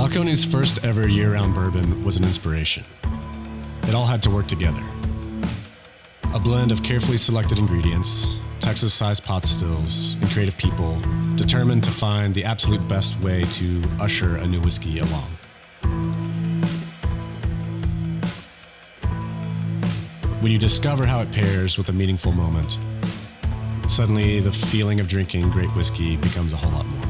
Balcones' first ever year-round bourbon was an inspiration. It all had to work together. A blend of carefully selected ingredients, Texas-sized pot stills, and creative people determined to find the absolute best way to usher a new whiskey along. When you discover how it pairs with a meaningful moment, suddenly the feeling of drinking great whiskey becomes a whole lot more.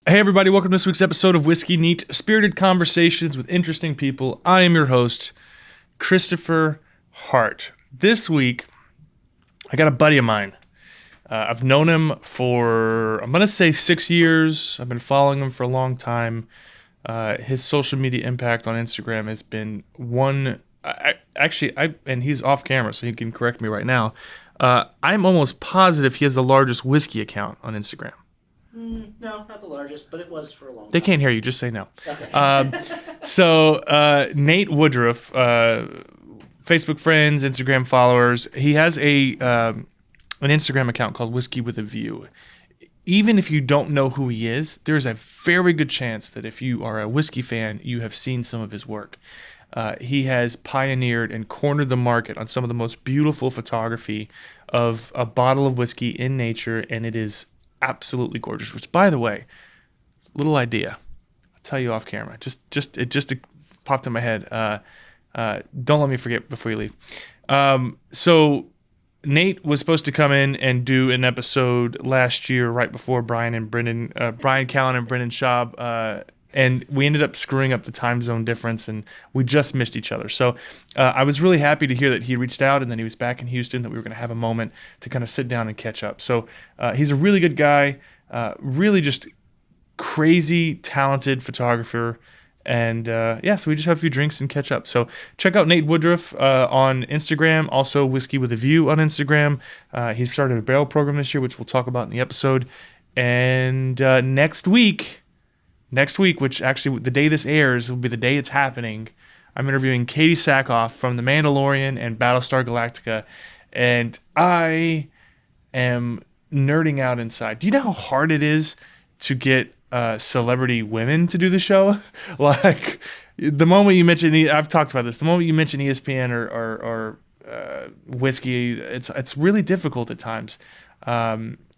Hey everybody, welcome to this week's episode of Whiskey Neat, spirited conversations with interesting people. I am your host, Kristopher Hart. This week, I got a buddy of mine. I've known him for, I'm going to say 6 years. I've been following him for a long time. His social media impact on Instagram has been one, and he's off camera, so he can correct me right now. I'm almost positive he has the largest whiskey account on Instagram. No, not the largest, but it was for a long time. They can't hear you. Just say no. Okay. So Nate Woodruff, Facebook friends, Instagram followers, he has an Instagram account called Whiskey with a View. Even if you don't know who he is, there's a very good chance that if you are a whiskey fan, you have seen some of his work. He has pioneered and cornered the market on some of the most beautiful photography of a bottle of whiskey in nature, and it is absolutely gorgeous. Which, by the way, little idea. I'll tell you off camera. It popped in my head. Don't let me forget before you leave. So Nate was supposed to come in and do an episode last year, right before Brian Callen and Brendan Schaub, and we ended up screwing up the time zone difference, and we just missed each other. So I was really happy to hear that he reached out, and then he was back in Houston, that we were going to have a moment to kind of sit down and catch up. So he's a really good guy, really just crazy talented photographer. And so we just have a few drinks and catch up. So check out Nate Woodruff on Instagram, also Whiskey with a View on Instagram. He started a barrel program this year, which we'll talk about in the episode. And next week, which actually the day this airs will be the day it's happening, I'm interviewing Katie Sackhoff from The Mandalorian and Battlestar Galactica. And I am nerding out inside. Do you know how hard it is to get celebrity women to do the show? Like, the moment you mention, I've talked about this, the moment you mention ESPN or whiskey, it's really difficult at times.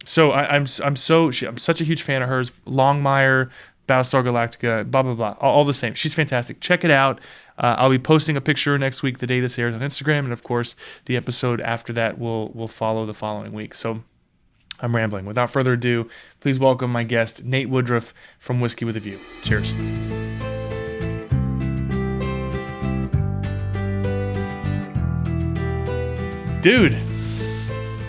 So I'm such a huge fan of hers. Longmire, Battlestar Galactica, blah blah blah, all the same. She's fantastic. Check it out. I'll be posting a picture next week, the day this airs, on Instagram, and of course the episode after that will follow the following week. So I'm rambling. Without further ado, please welcome my guest, Nate Woodruff from Whiskey with a View. Cheers. Dude,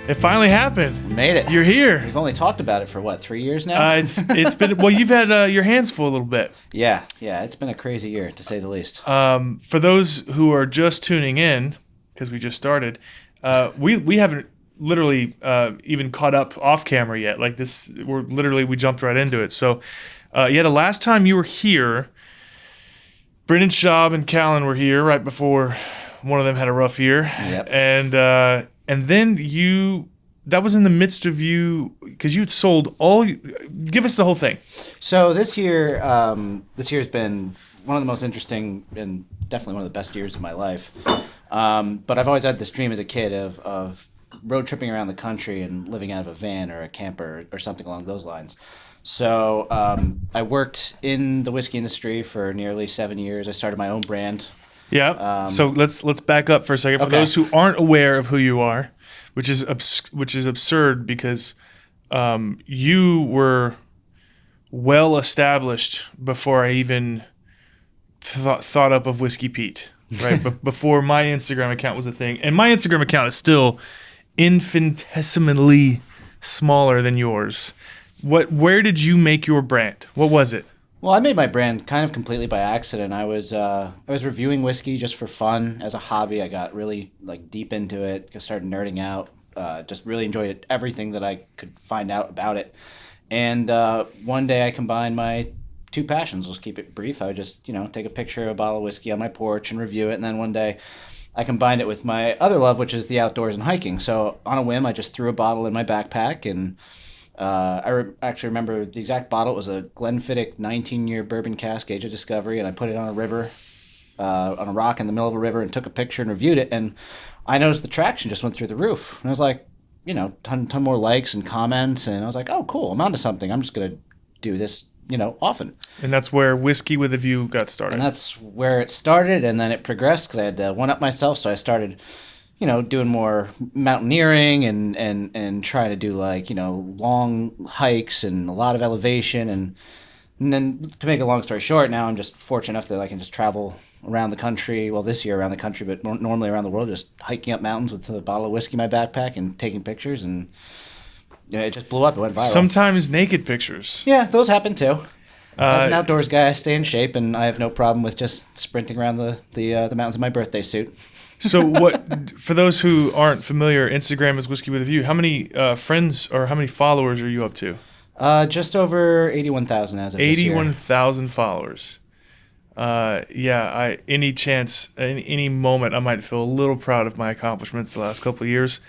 it finally happened. We made it. You're here. We've only talked about it for, 3 years now? It's been, well, you've had your hands full a little bit. Yeah, it's been a crazy year, to say the least. For those who are just tuning in, because we just started, we haven't literally even caught up off camera yet. Like this, we jumped right into it. So the last time you were here, Brendan Schaub and Callen were here right before one of them had a rough year. Yep. And then that was in the midst of you, because you'd sold give us the whole thing. So this year's been one of the most interesting and definitely one of the best years of my life. But I've always had this dream as a kid of road tripping around the country and living out of a van or a camper or something along those lines. So I worked in the whiskey industry for nearly 7 years. I started my own brand. Yeah. So let's back up for a second for those who aren't aware of who you are, which is absurd because you were well established before I even thought up of Whiskey Pete, right? Before my Instagram account was a thing, and my Instagram account is still infinitesimally smaller than yours. Where did you make your brand? What was it? Well, I made my brand kind of completely by accident. I was reviewing whiskey just for fun as a hobby. I got really deep into it. Just started nerding out. Just really enjoyed everything that I could find out about it. And one day I combined my two passions. Let's keep it brief. I would just take a picture of a bottle of whiskey on my porch and review it. And then one day I combined it with my other love, which is the outdoors and hiking. So on a whim, I just threw a bottle in my backpack, and actually remember the exact bottle. It was a Glenfiddich 19-year bourbon cask, Age of Discovery, and I put it on a river, on a rock in the middle of a river, and took a picture and reviewed it. And I noticed the traction just went through the roof. And I was like, ton more likes and comments, and I was like, oh, cool, I'm onto something. I'm just gonna do this, often. And that's where Whiskey with a View got started. And that's where it started, and then it progressed because I had to one-up myself. So I started, doing more mountaineering and trying to do long hikes and a lot of elevation. And then to make a long story short, now I'm just fortunate enough that I can just travel around the country. Well, this year around the country, but normally around the world, just hiking up mountains with a bottle of whiskey in my backpack and taking pictures, and it just blew up. It went viral. Sometimes naked pictures. Yeah, those happen too. As an outdoors guy, I stay in shape, and I have no problem with just sprinting around the mountains in my birthday suit. So for those who aren't familiar, Instagram is Whiskey with a View. How many friends or how many followers are you up to? Just over 81,000 as of this year. 81,000 followers. Any chance, any moment, I might feel a little proud of my accomplishments the last couple of years.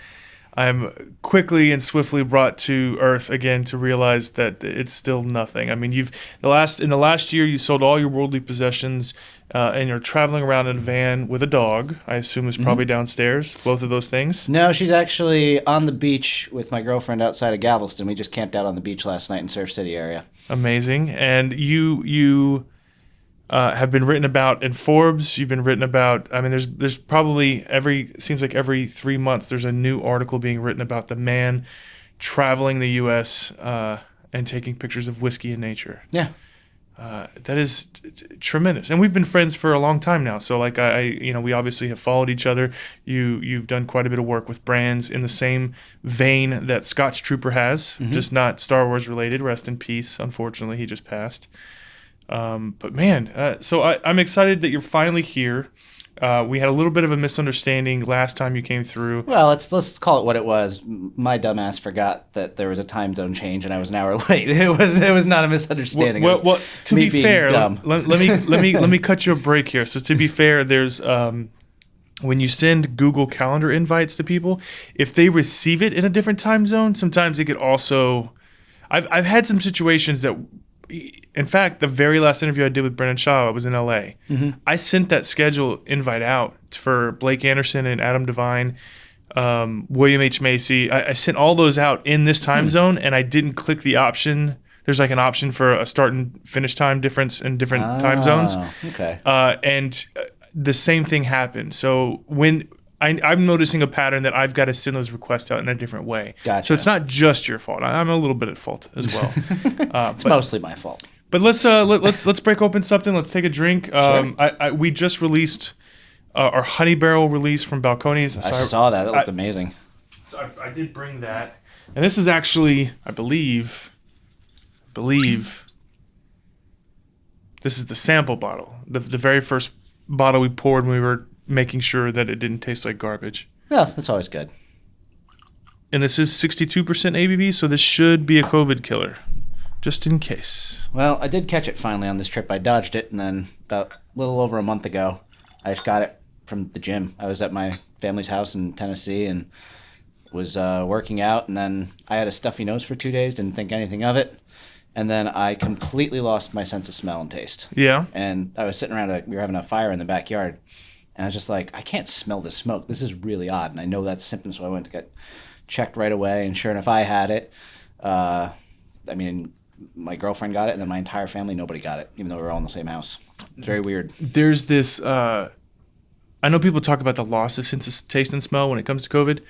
I'm quickly and swiftly brought to earth again to realize that it's still nothing. I mean, in the last year, you sold all your worldly possessions, and you're traveling around in a van with a dog. I assume it's probably downstairs. Both of those things. No, she's actually on the beach with my girlfriend outside of Galveston. We just camped out on the beach last night in Surf City area. Amazing. And you have been written about in Forbes. You've been written about. I mean, there's probably seems like every 3 months there's a new article being written about the man traveling the U.S. And taking pictures of whiskey and nature. Yeah, that is tremendous. And we've been friends for a long time now. So we obviously have followed each other. You've done quite a bit of work with brands in the same vein that Scotch Trooper has, just not Star Wars related. Rest in peace. Unfortunately, he just passed. But man, so I'm excited that you're finally here. We had a little bit of a misunderstanding last time you came through. Well, let's call it what it was. My dumbass forgot that there was a time zone change and I was an hour late. It was not a misunderstanding. Well, to be fair, let me cut you a break here. So to be fair, there's when you send Google Calendar invites to people, if they receive it in a different time zone, sometimes it could also. I've had some situations that. In fact, the very last interview I did with Brendan Shaw, I was in LA. I sent that schedule invite out for Blake Anderson and Adam Devine, William H. Macy. I sent all those out in this time zone, and I didn't click the option. There's like an option for a start and finish time difference in different time zones. Okay. And the same thing happened. So when I'm noticing a pattern that I've got to send those requests out in a different way. Gotcha. So it's not just your fault. I'm a little bit at fault as well. It's mostly my fault. But let's break open something. Let's take a drink. Sure. We just released our honey barrel release from Balcones. I saw that. That looked amazing. So I did bring that, and this is actually, I believe, this is the sample bottle. The very first bottle we poured when we were making sure that it didn't taste like garbage. Well, that's always good. And this is 62% ABV, so this should be a COVID killer, just in case. Well, I did catch it finally on this trip. I dodged it, and then about a little over a month ago, I just got it from the gym. I was at my family's house in Tennessee and was working out, and then I had a stuffy nose for 2 days, didn't think anything of it. And then I completely lost my sense of smell and taste. Yeah. And I was sitting around, we were having a fire in the backyard, and I was just like, I can't smell the smoke. This is really odd. And I know that's a symptom, so I went to get checked right away. And sure enough, I had it. My girlfriend got it, and then my entire family, nobody got it, even though we were all in the same house. It's very weird. There's this, I know people talk about the loss of sense of taste and smell when it comes to COVID.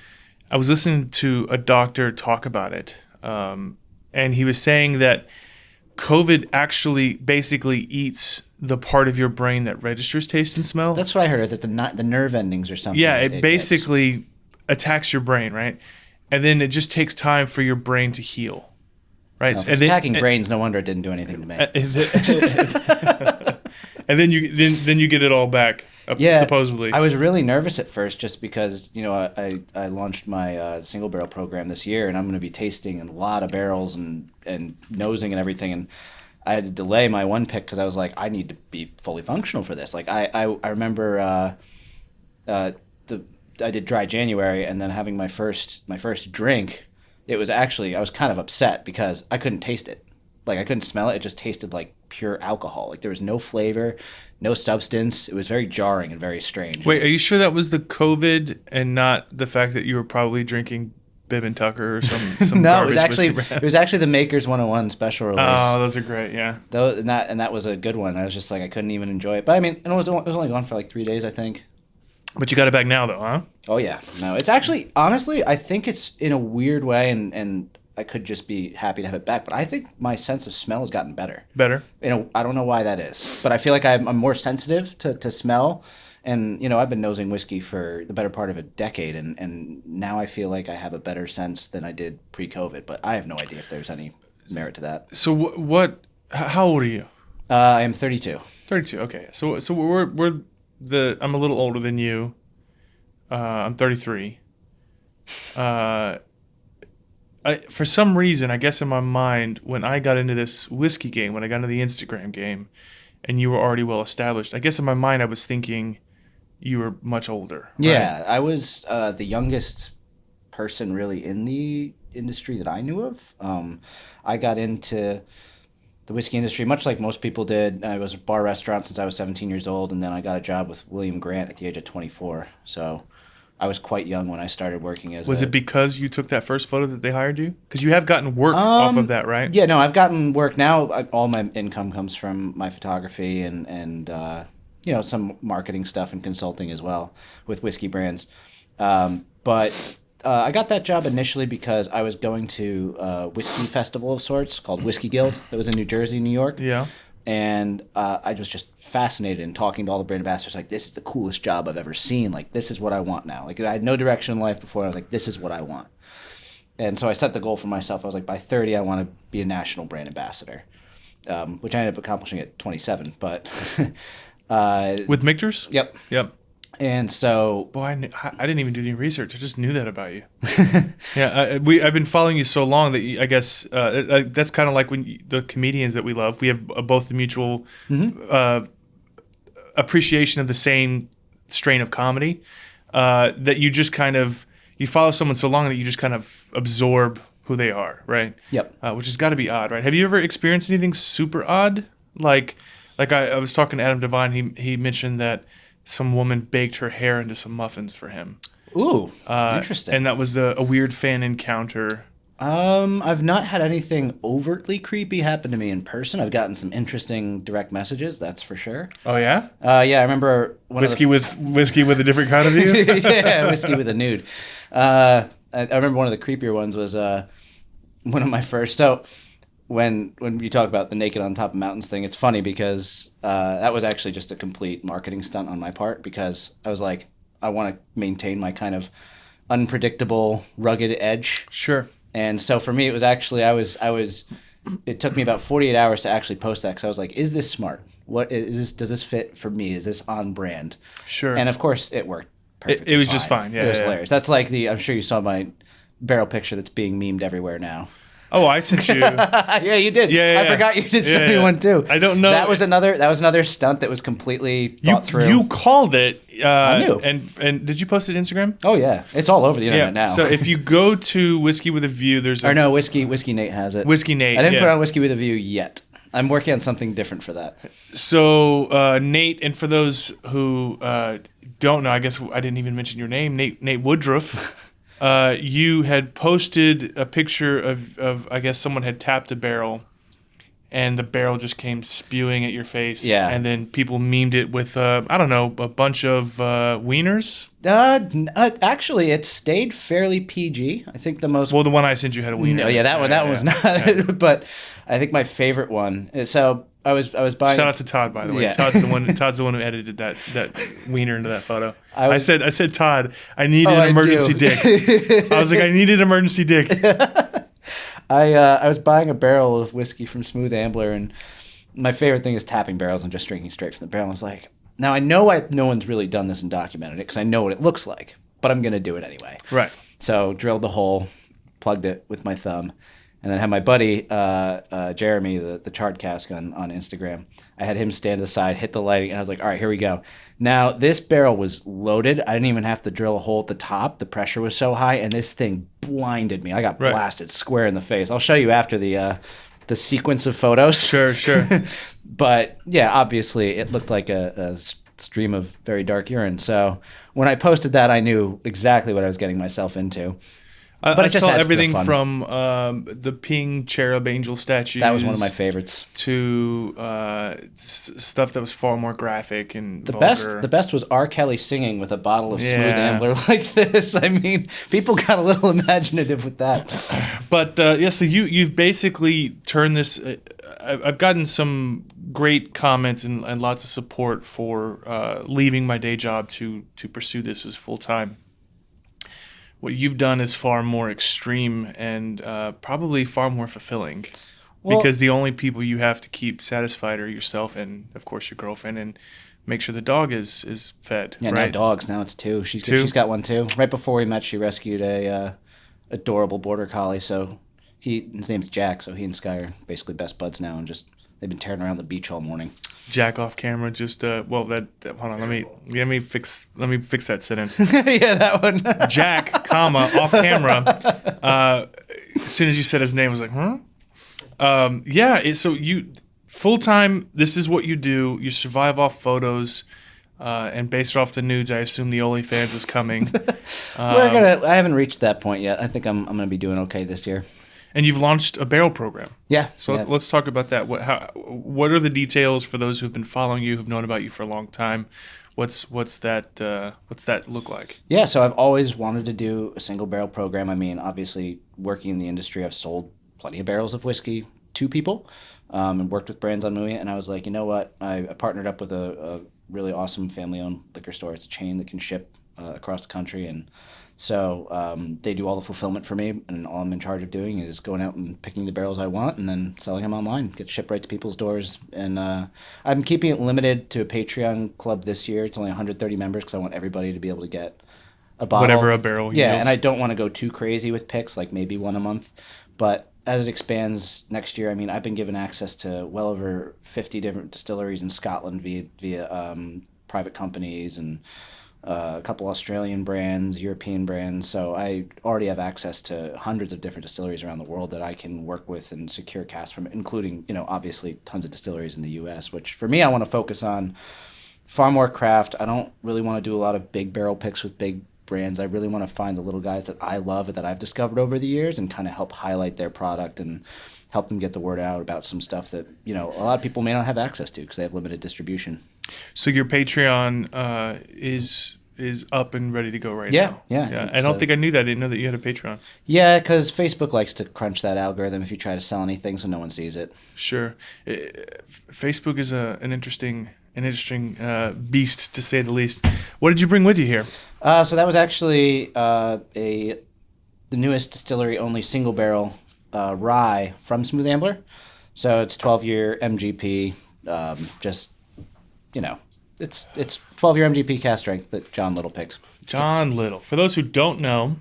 I was listening to a doctor talk about it, and he was saying that COVID actually basically eats the part of your brain that registers taste and smell. That's what I heard, that the nerve endings or something. Yeah, it basically attacks your brain, right? And then it just takes time for your brain to heal, right? No, if it's attacking brains, no wonder it didn't do anything to me. And then you get it all back, supposedly. I was really nervous at first just because, I launched my single barrel program this year, and I'm going to be tasting a lot of barrels and nosing and everything, and I had to delay my one pick because I was like, I need to be fully functional for this. Like I remember did dry January, and then having my first drink, it was actually, I was kind of upset because I couldn't taste it. Like, I couldn't smell it. It just tasted like pure alcohol. Like, there was no flavor, no substance. It was very jarring and very strange. Wait, are you sure that was the COVID and not the fact that you were probably drinking Bib and Tucker or some No, garbage whiskey brand? it was actually the Makers 101 special release. Oh, those are great, yeah. And that was a good one. I was just like, I couldn't even enjoy it. But I mean, it was only gone for like 3 days, I think. But you got it back now, though, huh? Oh yeah, no, it's actually, honestly, I think it's in a weird way, and I could just be happy to have it back. But I think my sense of smell has gotten better. Better? I don't know why that is, but I feel like I'm more sensitive to smell. And, I've been nosing whiskey for the better part of a decade, and now I feel like I have a better sense than I did pre-COVID. But I have no idea if there's any merit to that. So how old are you? I am 32. 32, okay. So I'm a little older than you. I'm 33. For some reason, I guess in my mind, when I got into this whiskey game, when I got into the Instagram game, and you were already well established, I guess in my mind I was thinking you were much older. Right? Yeah, I was the youngest person really in the industry that I knew of. I got into the whiskey industry much like most people did. I was a bar restaurant since I was 17 years old, and then I got a job with William Grant at the age of 24. So I was quite young when I started working as Was it because you took that first photo that they hired you? Because you have gotten work off of that, right? Yeah, no, I've gotten work now. All my income comes from my photography and some marketing stuff and consulting as well with whiskey brands. But I got that job initially because I was going to a whiskey festival of sorts called Whiskey Guild that was in New Jersey, New York. Yeah. And I was just fascinated in talking to all the brand ambassadors. Like, this is the coolest job I've ever seen. Like, this is what I want now. Like, I had no direction in life before. I was like, this is what I want. And so I set the goal for myself. I was like, by 30, I want to be a national brand ambassador, which I ended up accomplishing at 27. But with Michter's? Yep. And so, boy, I didn't even do any research. I just knew that about you. Yeah, I've been following you so long that I guess that's kind of like when the comedians that we love. We have both the mutual appreciation of the same strain of comedy. That you just kind of you follow someone so long that you just kind of absorb who they are, right? Yep. Which has got to be odd, right? Have you ever experienced anything super odd? Like I was talking to Adam Devine. He mentioned that some woman baked her hair into some muffins for him. Ooh, interesting. And that was a weird fan encounter. I've not had anything overtly creepy happen to me in person. I've gotten some interesting direct messages, that's for sure. Oh yeah? Yeah, I remember whiskey with a different kind of you. Yeah, whiskey with a nude. I remember one of the creepier ones was one of my first. So when you talk about the naked on top of mountains thing, it's funny because that was actually just a complete marketing stunt on my part because I was like, I want to maintain my kind of unpredictable, rugged edge. Sure. And so for me, it was actually it took me about 48 hours to actually post that because I was like, is this smart? What is this? Does this fit for me? Is this on brand? Sure. And of course, it worked perfectly. It was just fine. Yeah, it was hilarious. That's like I'm sure you saw my barrel picture that's being memed everywhere now. Oh, I sent you. Yeah, you did. Yeah. I forgot you did send me one too. I don't know. That was another stunt that was completely thought through. You called it. I knew. And did you post it on Instagram? Oh yeah, it's all over the internet now. So if you go to Whiskey with a View, there's Whiskey Nate has it. Whiskey Nate. I didn't put on Whiskey with a View yet. I'm working on something different for that. So Nate, and for those who don't know, I guess I didn't even mention your name, Nate Woodruff. You had posted a picture of I guess someone had tapped a barrel, and the barrel just came spewing at your face. Yeah. And then people memed it with a bunch of wieners. Actually, it stayed fairly PG. I think the most. Well, the one I sent you had a wiener. No, yeah, that one was not. Yeah. But I think my favorite one. So I was buying. Shout out to Todd, by the way. Yeah. Todd's the one who edited that wiener into that photo. I said Todd, I need an emergency dick. I was like, I need an emergency dick. I was buying a barrel of whiskey from Smooth Ambler, and my favorite thing is tapping barrels and just drinking straight from the barrel. I was like, now I know no one's really done this and documented it because I know what it looks like, but I'm gonna do it anyway. Right. So drilled the hole, plugged it with my thumb, And then I had my buddy, Jeremy, the charred cask on Instagram. I had him stand aside, hit the lighting, and I was like, all right, here we go. Now, this barrel was loaded. I didn't even have to drill a hole at the top. The pressure was so high, and this thing blinded me. I got blasted square in the face. I'll show you after the sequence of photos. Sure. But, yeah, obviously, it looked like a stream of very dark urine. So when I posted that, I knew exactly what I was getting myself into. But I saw everything from the Ping cherub angel statues. That was one of my favorites. To stuff that was far more graphic and the vulgar. The best was R. Kelly singing with a bottle of Smooth Ambler like this. I mean, people got a little imaginative with that. But so you've basically turned this. I've gotten some great comments and lots of support for leaving my day job to pursue this as full time. What you've done is far more extreme and probably far more fulfilling, because the only people you have to keep satisfied are yourself and, of course, your girlfriend, and make sure the dog is fed. Yeah, right? now dogs. Now it's two. She's got one too. Right before we met, she rescued a adorable border collie. So his name's Jack. So he and Sky are basically best buds now, and they've been tearing around the beach all morning. Jack off camera, just hold on, let me fix that sentence. Yeah, that one. Jack, comma, off camera. As soon as you said his name, I was like, huh? So you full time. This is what you do. You survive off photos, and based off the nudes, I assume the OnlyFans is coming. I haven't reached that point yet. I think I'm gonna be doing okay this year. And you've launched a barrel program. Yeah. So let's talk about that. What are the details for those who've been following you, who've known about you for a long time? What's that look like? Yeah, so I've always wanted to do a single barrel program. I mean, obviously, working in the industry, I've sold plenty of barrels of whiskey to people, and worked with brands on moving it. And I was like, you know what? I partnered up with a really awesome family-owned liquor store. It's a chain that can ship across the country, and so they do all the fulfillment for me, and all I'm in charge of doing is going out and picking the barrels I want and then selling them online, get shipped right to people's doors. And I'm keeping it limited to a Patreon club this year. It's only 130 members because I want everybody to be able to get a bottle. Whatever a barrel yields. Yeah, and I don't want to go too crazy with picks, like maybe one a month. But as it expands next year, I mean, I've been given access to well over 50 different distilleries in Scotland via private companies, and a couple Australian brands, European brands. So I already have access to hundreds of different distilleries around the world that I can work with and secure casks from, including, obviously tons of distilleries in the U.S., which for me, I want to focus on far more craft. I don't really want to do a lot of big barrel picks with big brands. I really want to find the little guys that I love and that I've discovered over the years and kind of help highlight their product and help them get the word out about some stuff that, a lot of people may not have access to because they have limited distribution. So your Patreon is up and ready to go right now. Yeah. I don't think I knew that. I didn't know that you had a Patreon. Yeah, because Facebook likes to crunch that algorithm if you try to sell anything, so no one sees it. Sure. Facebook is an interesting beast, to say the least. What did you bring with you here? So that was actually the newest distillery-only single barrel rye from Smooth Ambler. So it's 12-year MGP. It's 12-year MGP cask strength that John Little picked. John Little. For those who don't know,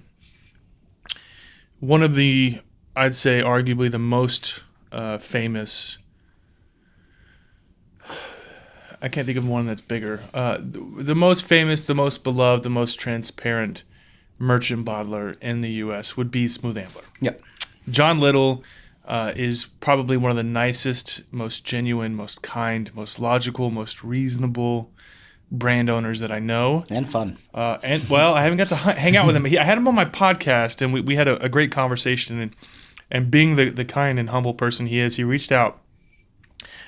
one of the, I'd say, arguably the most famous. I can't think of one that's bigger. The most famous, the most beloved, the most transparent merchant bottler in the U.S. would be Smooth Ambler. Yep. John Little is probably one of the nicest, most genuine, most kind, most logical, most reasonable brand owners that I know. And fun. I haven't got to hang out with him. I had him on my podcast, and we had a great conversation. And being the kind and humble person he is, he reached out,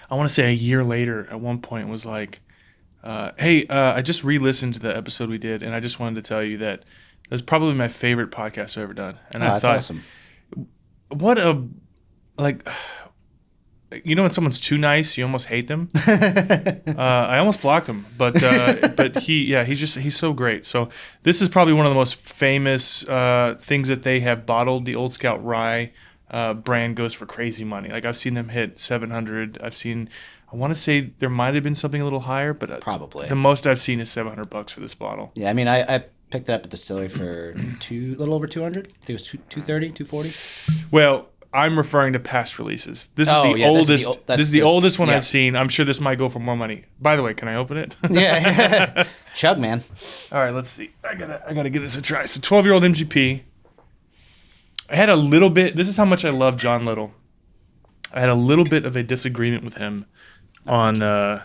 I want to say a year later at one point, was like, hey, I just re-listened to the episode we did, and I just wanted to tell you that that's probably my favorite podcast I've ever done. And I that's thought, awesome. What a, like, when someone's too nice, you almost hate them. I almost blocked him, but he's so great. So this is probably one of the most famous things that they have bottled. The Old Scout Rye brand goes for crazy money. Like, I've seen them hit 700. I want to say there might have been something a little higher, but probably the most I've seen is $700 for this bottle. Yeah, I mean, I picked it up at the distillery for a little over 200. I think it was 230, 240. Well, I'm referring to past releases. This is Oh, the yeah, oldest. This is the oldest one yeah. I've seen. I'm sure this might go for more money. By the way, can I open it? Yeah. Chug, man. All right, let's see. I gotta give this a try. So 12-year-old MGP. I had a little bit. This is how much I love John Little. I had a little bit of a disagreement with him on.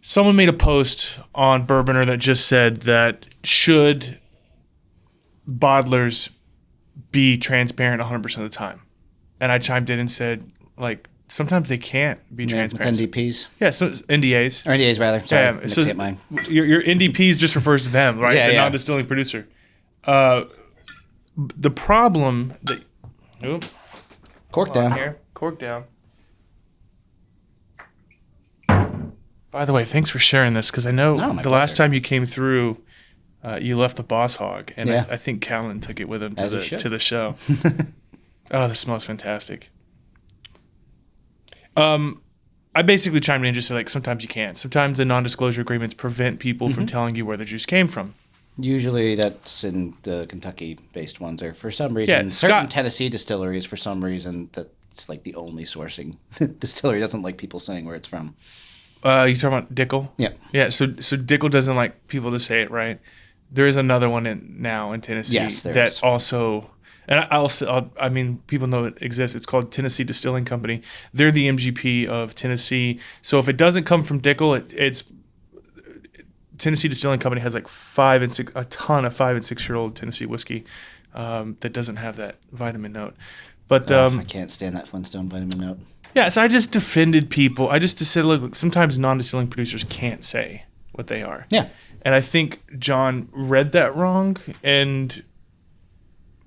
Someone made a post on Bourboner that just said that should bottlers be transparent 100% of the time, and I chimed in and said, like, sometimes they can't be transparent. With NDPs. Yeah, so NDAs. Or NDAs, rather. Sorry, Yeah, mixing so up mine. your NDPs just refers to them, right? Yeah, the yeah. non-distilling producer. The problem that... Oop, Cork hold on down. here. Cork down. By the way, thanks for sharing this, because I know No, my the last pleasure. time you came through, you left the Boss Hog, and Yeah. I think Callan took it with him As he should. to the show. Oh, this smells fantastic. I basically chimed in and just said, like, sometimes you can't. Sometimes the non-disclosure agreements prevent people from telling you where the juice came from. Usually that's in the Kentucky-based ones, or for some reason, Yeah, certain Scott- Tennessee distilleries, for some reason, that's like the only sourcing distillery. Doesn't like people saying where it's from. You talking about Dickel? Yeah. Yeah, so Dickel doesn't like people to say it, right? There is another one now in Tennessee Yes, there that is. also, and I mean, people know it exists. It's called Tennessee Distilling Company. They're the MGP of Tennessee. So if it doesn't come from Dickel, it's Tennessee Distilling Company has like a ton of 5 and 6 year old Tennessee whiskey that doesn't have that vitamin note. But I can't stand that Flintstone vitamin note. yeah, so I just defended people. I just said, look, sometimes non-distilling producers can't say what they are. Yeah. And I think John read that wrong, and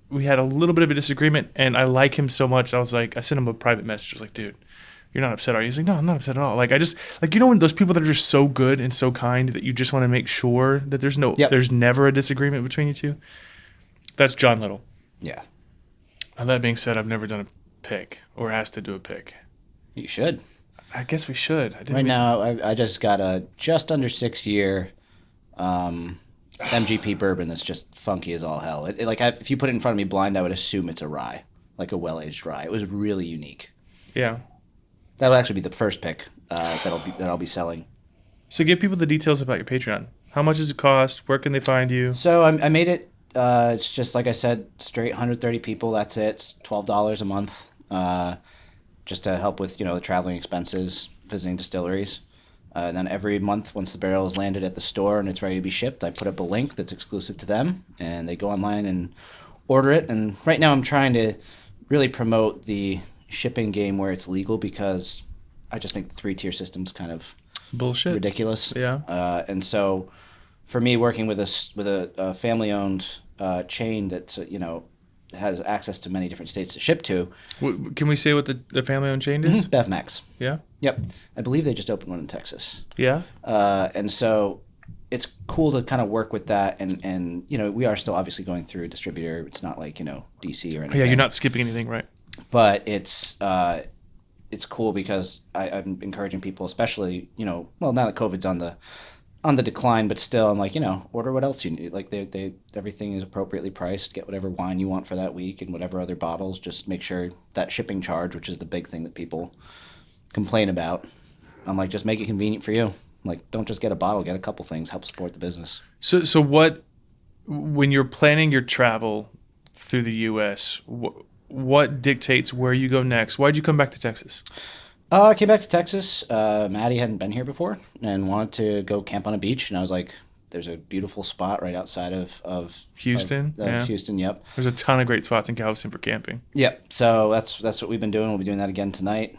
we had a little bit of a disagreement, and I like him so much. I sent him a private message. I was like, dude, you're not upset, are you? He's like, no, I'm not upset at all. Like, I just, like, when those people that are just so good and so kind that you just want to make sure that there's never a disagreement between you two. That's John Little. Yeah. And that being said, I've never done a pick or asked to do a pick. You should. I guess we should. Right now, I just got a just under 6 year MGP bourbon that's just funky as all hell. If you put it in front of me blind, I would assume it's a rye, like a well-aged rye. It was really unique. Yeah. That'll actually be the first pick that I'll be selling. So give people the details about your Patreon. How much does it cost? Where can they find you? So I made it. It's just like I said, straight 130 people. That's it. It's $12 a month, just to help with the traveling expenses, visiting distilleries. And then every month, once the barrel is landed at the store and it's ready to be shipped, I put up a link that's exclusive to them, and they go online and order it. And right now, I'm trying to really promote the shipping game where it's legal, because I just think the 3-tier system's kind of Bullshit. ridiculous. Yeah. And so, for me, working with a family-owned chain that has access to many different states to ship to, Can we say what the family-owned chain is? BevMax. Yeah. Yep, I believe they just opened one in Texas. Yeah. And so it's cool to kind of work with that, and we are still obviously going through a distributor. It's not like DC or anything. Yeah, you're not skipping anything, right? But it's cool because I'm encouraging people, especially now that COVID's on the decline, but still I'm like, order what else you need. Like they everything is appropriately priced. Get whatever wine you want for that week and whatever other bottles. Just make sure that shipping charge, which is the big thing that people complain about, I'm like, just make it convenient for you. I'm like, don't just get a bottle, get a couple things, help support the business. So when you're planning your travel through the U.S., what dictates where you go next? Why'd you come back to Texas? I came back to Texas. Maddie hadn't been here before and wanted to go camp on a beach, and I was like, there's a beautiful spot right outside of Houston. of Houston. Yep. There's a ton of great spots in Galveston for camping. Yep. So that's what we've been doing. We'll be doing that again tonight.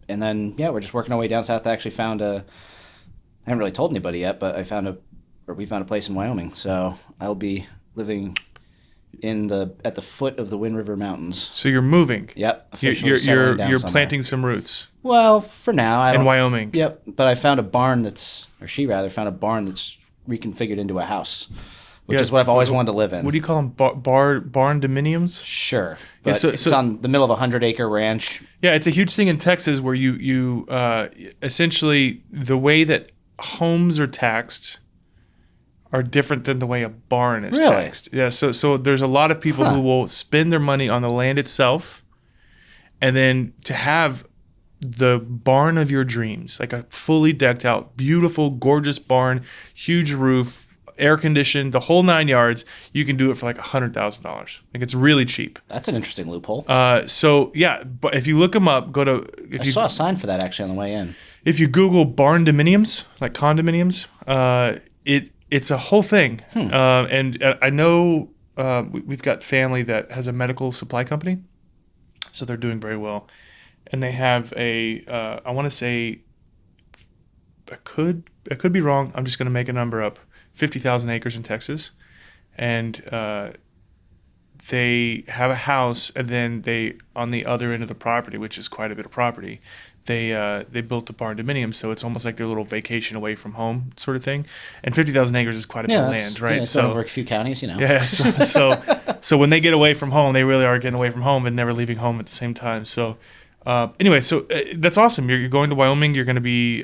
And then we're just working our way down south. I actually found I haven't really told anybody yet, but we found a place in Wyoming. So I'll be living at the foot of the Wind River Mountains. So you're moving. Yep. Officially settling down You're somewhere. planting some roots Well, for now, in Wyoming. Yep. But I found a barn she found a barn that's reconfigured into a house, which is what I've always wanted to live in. What do you call them? Barn dominiums? Sure. But Yeah, so- it's so- on the middle of a 100-acre ranch. Yeah, it's a huge thing in Texas where you essentially the way that homes are taxed are different than the way a barn is Really? taxed. Yeah, so there's a lot of people who will spend their money on the land itself, and then to have the barn of your dreams, like a fully decked out, beautiful, gorgeous barn, huge roof, air conditioned, the whole 9 yards, you can do it for like $100,000. Like it's really cheap. That's an interesting loophole. So yeah, but if you look them up, I saw a sign for that actually on the way in. If you Google barn dominiums, like condominiums, it's a whole thing. And I know we've got family that has a medical supply company, so they're doing very well. And they have I want to say, I could be wrong. I'm just going to make a number up. 50,000 acres in Texas, and they have a house, and then they on the other end of the property, which is quite a bit of property, they built a barn dominium, so it's almost like their little vacation away from home sort of thing. And 50,000 acres is quite a bit of land, right? Yeah, it's over a few counties, you know. Yeah, so when they get away from home, they really are getting away from home and never leaving home at the same time. So anyway, so that's awesome. You're going to Wyoming. You're going to be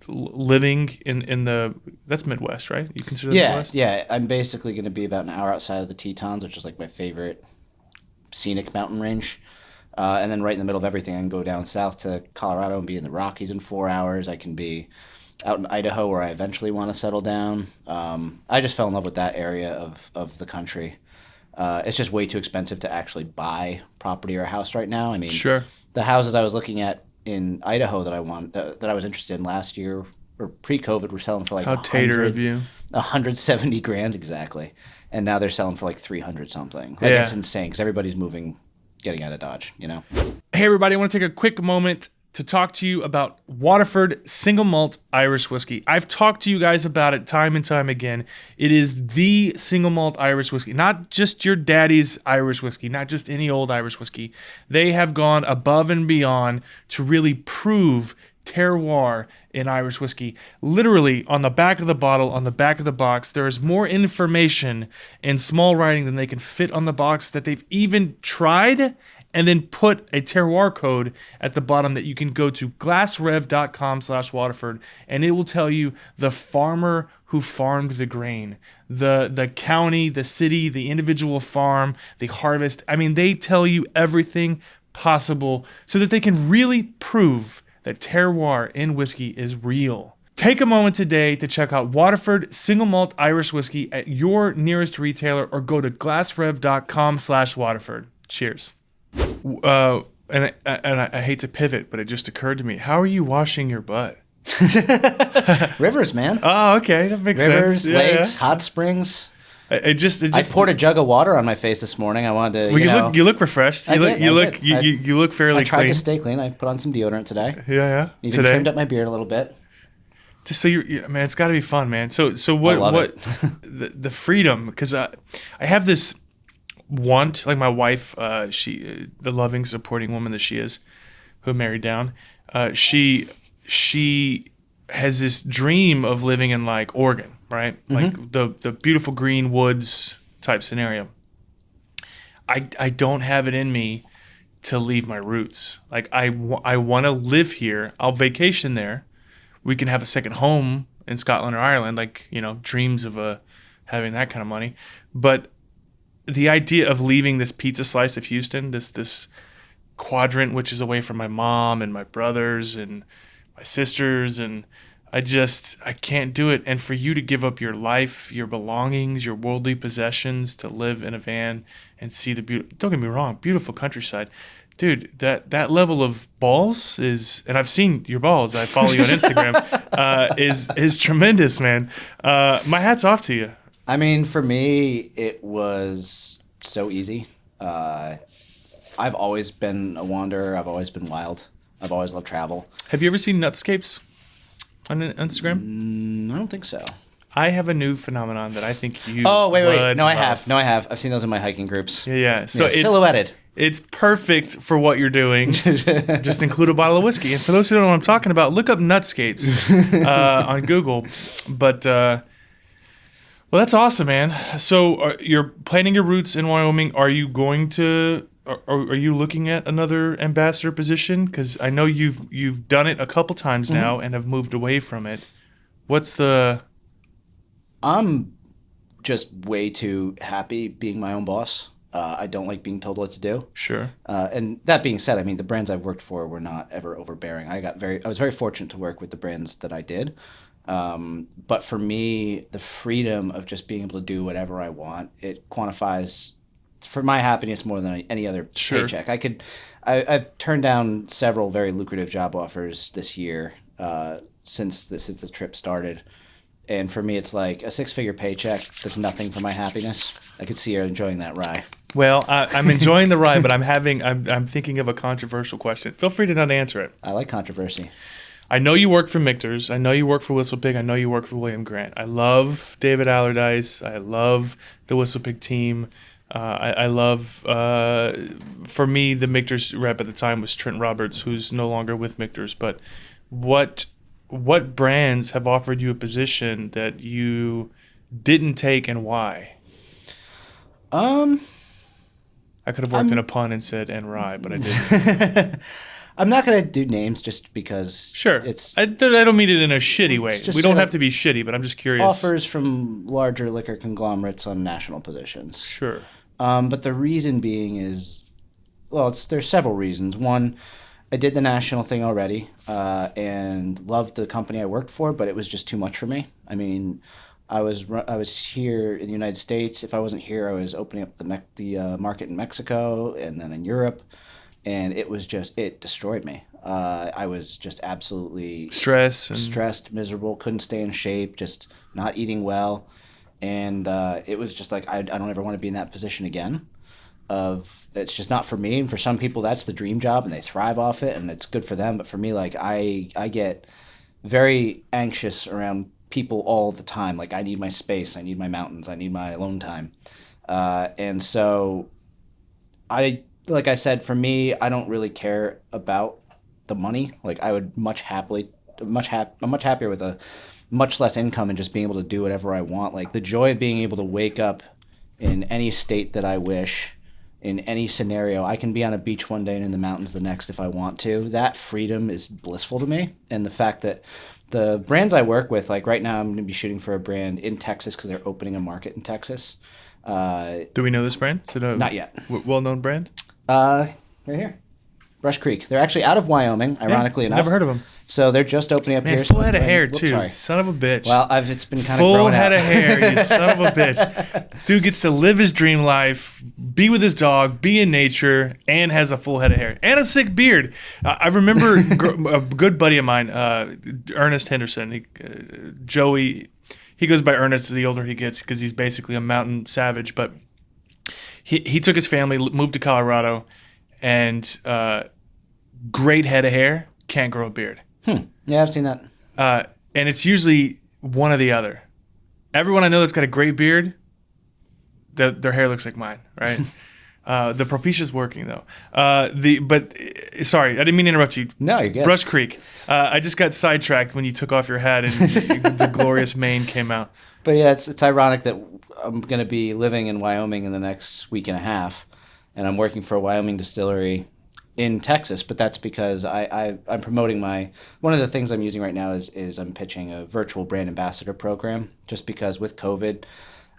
living in the that's Midwest, right? You consider that Midwest? Yeah. I'm basically going to be about an hour outside of the Tetons, which is like my favorite scenic mountain range. And then right in the middle of everything, I can go down south to Colorado and be in the Rockies in 4 hours. I can be out in Idaho where I eventually want to settle down. I just fell in love with that area of the country. It's just way too expensive to actually buy property or a house right now. I mean, Sure. The houses I was looking at in Idaho that I was interested in last year or pre-COVID were selling for like How tater of you. 170 grand exactly, and now they're selling for like 300 something. Like Yeah. It's insane because everybody's getting out of Dodge. You know. Hey everybody, I want to take a quick moment to talk to you about Waterford Single Malt Irish Whiskey. I've talked to you guys about it time and time again. It is the single malt Irish whiskey, not just your daddy's Irish whiskey, not just any old Irish whiskey. They have gone above and beyond to really prove terroir in Irish whiskey. Literally, on the back of the bottle, on the back of the box, there is more information in small writing than they can fit on the box, that they've even tried and then put a terroir code at the bottom that you can go to glassrev.com/Waterford, and it will tell you the farmer who farmed the grain, the county, the city, the individual farm, the harvest. I mean, they tell you everything possible so that they can really prove that terroir in whiskey is real. Take a moment today to check out Waterford Single Malt Irish Whiskey at your nearest retailer, or go to glassrev.com/Waterford. Cheers. And I hate to pivot, but it just occurred to me. How are you washing your butt? Rivers, man. Oh, okay, that makes Rivers, sense. lakes, hot springs. It just. I poured a jug of water on my face this morning. I wanted to. Well, you look refreshed. You look fairly I tried clean. to stay clean. I put on some deodorant today. Yeah. Even trimmed up my beard a little bit. Just so man, it's got to be fun, man. So what the freedom, because I have this want, like my wife, she the loving, supporting woman that she is, who married down, she has this dream of living in like Oregon, right? Like the beautiful green woods type scenario. I don't have it in me to leave my roots. Like I want to live here. I'll vacation there. We can have a second home in Scotland or Ireland, like, dreams of having that kind of money. But the idea of leaving this pizza slice of Houston, this quadrant, which is away from my mom and my brothers and my sisters, and I can't do it. And for you to give up your life, your belongings, your worldly possessions to live in a van and see don't get me wrong, beautiful countryside. Dude, that level of balls is, and I've seen your balls, I follow you on Instagram, is tremendous, man. My hat's off to you. I mean, for me, it was so easy. I've always been a wanderer. I've always been wild. I've always loved travel. Have you ever seen Nutscapes on Instagram? I don't think so. I have a new phenomenon that I think you wait. No, I have. I've seen those in my hiking groups. Yeah. So it's silhouetted. It's perfect for what you're doing. Just include a bottle of whiskey. And for those who don't know what I'm talking about, look up Nutscapes on Google. But, well, that's awesome, man. So you're planning your roots in Wyoming. Are you going to, are you looking at another ambassador position? Because I know you've done it a couple times now and have moved away from it. What's the... I'm just way too happy being my own boss. I don't like being told what to do. Sure. And that being said, I mean, the brands I've worked for were not ever overbearing. I was very fortunate to work with the brands that I did. But for me, the freedom of just being able to do whatever I want, it quantifies for my happiness more than any other paycheck. I've turned down several very lucrative job offers this year since the trip started. And for me, it's like a 6-figure paycheck does nothing for my happiness. I could see you're enjoying that rye. Well, I'm enjoying the rye, but I'm thinking of a controversial question. Feel free to not answer it. I like controversy. I know you work for Michter's. I know you work for WhistlePig. I know you work for William Grant. I love David Allardyce. I love the WhistlePig team. I love, for me, the Michter's rep at the time was Trent Roberts, who's no longer with Michter's. But what brands have offered you a position that you didn't take, and why? I could have worked in a pun and said "and rye," but I didn't. I'm not going to do names just because Sure. I don't mean it in a shitty way. We don't have to be shitty, but I'm just curious. Offers from larger liquor conglomerates on national positions. Sure. But the reason being is, well, there's several reasons. One, I did the national thing already and loved the company I worked for, but it was just too much for me. I mean, I was here in the United States. If I wasn't here, I was opening up the market in Mexico and then in Europe, and it destroyed me. I was just absolutely stressed, miserable, couldn't stay in shape, just not eating well, and it was just like I don't ever want to be in that position again. It's just not for me, and for some people that's the dream job and they thrive off it and it's good for them, but for me, like I get very anxious around people all the time. Like I need my space, I need my mountains, I need my alone time, and so like I said, for me, I don't really care about the money. Like I would I'm much happier with a much less income and just being able to do whatever I want. Like the joy of being able to wake up in any state that I wish, in any scenario. I can be on a beach one day and in the mountains the next if I want to. That freedom is blissful to me. And the fact that the brands I work with, like right now I'm going to be shooting for a brand in Texas because they're opening a market in Texas. Do we know this brand? Not yet. Well-known brand? Right here. Brush Creek. They're actually out of Wyoming, ironically enough. Never heard of them. So they're just opening up here. Full head of hair, too. Sorry. Son of a bitch. Well, it's been kind of full growing head out. of hair, you son of a bitch. Dude gets to live his dream life, be with his dog, be in nature, and has a full head of hair. And a sick beard. I remember a good buddy of mine, Ernest Henderson, Joey, he goes by Ernest the older he gets because he's basically a mountain savage. But he took his family, moved to Colorado, and great head of hair, can't grow a beard. Yeah, I've seen that. And it's usually one or the other. Everyone I know that's got a great beard, their hair looks like mine, right? The Propitia's working though. Sorry, I didn't mean to interrupt you. No, you're good. Brush Creek. I just got sidetracked when you took off your hat and the glorious mane came out. But yeah, it's ironic that I'm going to be living in Wyoming in the next week and a half, and I'm working for a Wyoming distillery in Texas, but that's because I'm promoting one of the things I'm using right now is I'm pitching a virtual brand ambassador program, just because with COVID,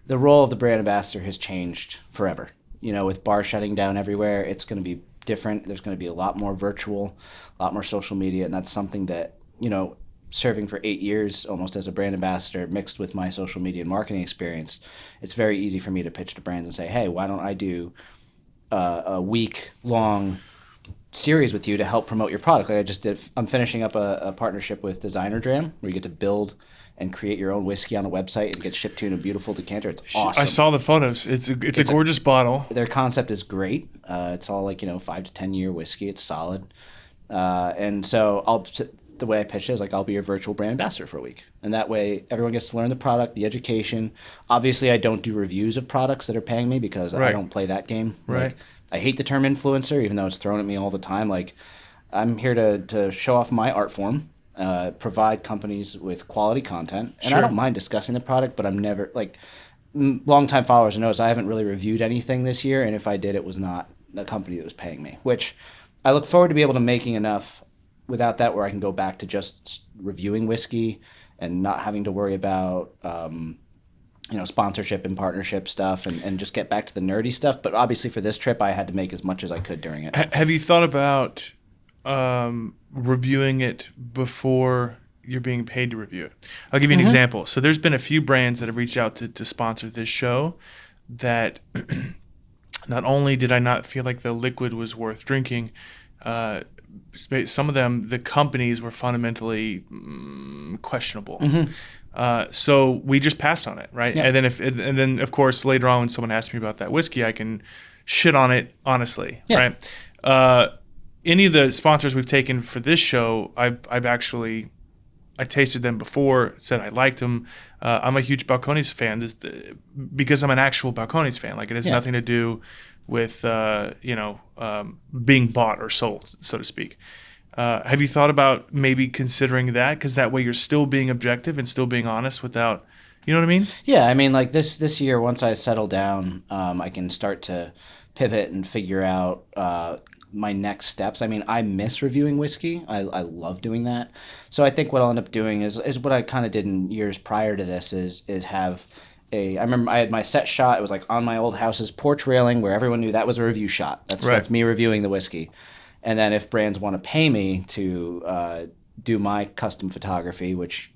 the role of the brand ambassador has changed forever. You know, with bars shutting down everywhere, it's going to be different. There's going to be a lot more virtual, a lot more social media, and that's something that, you know, serving for 8 years almost as a brand ambassador mixed with my social media and marketing experience, it's very easy for me to pitch to brands and say, hey, why don't I do a week-long series with you to help promote your product. Like I just did. I'm finishing up a partnership with Designer Dram where you get to build and create your own whiskey on a website and get shipped to you in a beautiful decanter. It's awesome. I saw the photos. It's a gorgeous bottle. Their concept is great. It's all like 5 to 10 year whiskey. It's solid. And so the way I pitch it is like I'll be your virtual brand ambassador for a week, and that way everyone gets to learn the product, the education. Obviously, I don't do reviews of products that are paying me because I don't play that game. Right. Like, I hate the term influencer, even though it's thrown at me all the time. Like, I'm here to show off my art form, provide companies with quality content, and I don't mind discussing the product, but I'm never, like, longtime followers notice I haven't really reviewed anything this year, and if I did, it was not a company that was paying me, which I look forward to be able to making enough without that where I can go back to just reviewing whiskey and not having to worry about sponsorship and partnership stuff and just get back to the nerdy stuff. But obviously for this trip, I had to make as much as I could during it. Have you thought about reviewing it before you're being paid to review it? I'll give you an example. So there's been a few brands that have reached out to sponsor this show that not only did I not feel like the liquid was worth drinking, some of them, the companies were fundamentally questionable. So we just passed on it, right? Yeah. And then of course later on when someone asks me about that whiskey, I can shit on it honestly, Yeah. right? Any of the sponsors we've taken for this show, I tasted them before, said I liked them. I'm a huge Balcones fan because I'm an actual Balcones fan. Like it has nothing to do with being bought or sold, so to speak. Have you thought about maybe considering that? Because that way you're still being objective and still being honest without, you know what I mean? Yeah, I mean, like this year, once I settle down, I can start to pivot and figure out my next steps. I mean, I miss reviewing whiskey. I love doing that. So I think what I'll end up doing is what I kind of did in years prior to this is have I remember I had my set shot. It was like on my old house's porch railing where everyone knew that was a review shot. That's me reviewing the whiskey. And then if brands want to pay me to do my custom photography, which,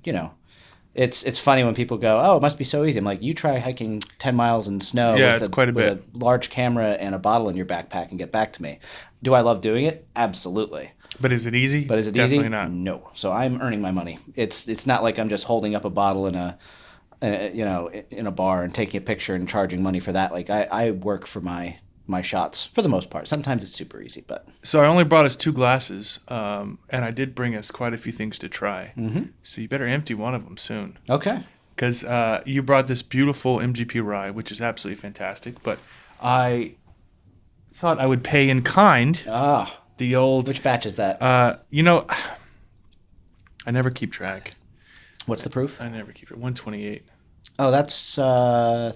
it's funny when people go, oh, it must be so easy. I'm like, you try hiking 10 miles in snow it's quite a bit. with a large camera and a bottle in your backpack and get back to me. Do I love doing it? Absolutely. But is it easy? Definitely easy? Not. No. So I'm earning my money. It's not like I'm just holding up a bottle in a bar and taking a picture and charging money for that. Like I work for my shots for the most part. Sometimes it's super easy, but so I only brought us 2 glasses, and I did bring us quite a few things to try. So you better empty one of them soon. Okay. Because you brought this beautiful MGP rye, which is absolutely fantastic. But I thought I would pay in kind. The old. Which batch is that? I never keep track. What's the proof? I never keep it. 128. Oh, that's. I'm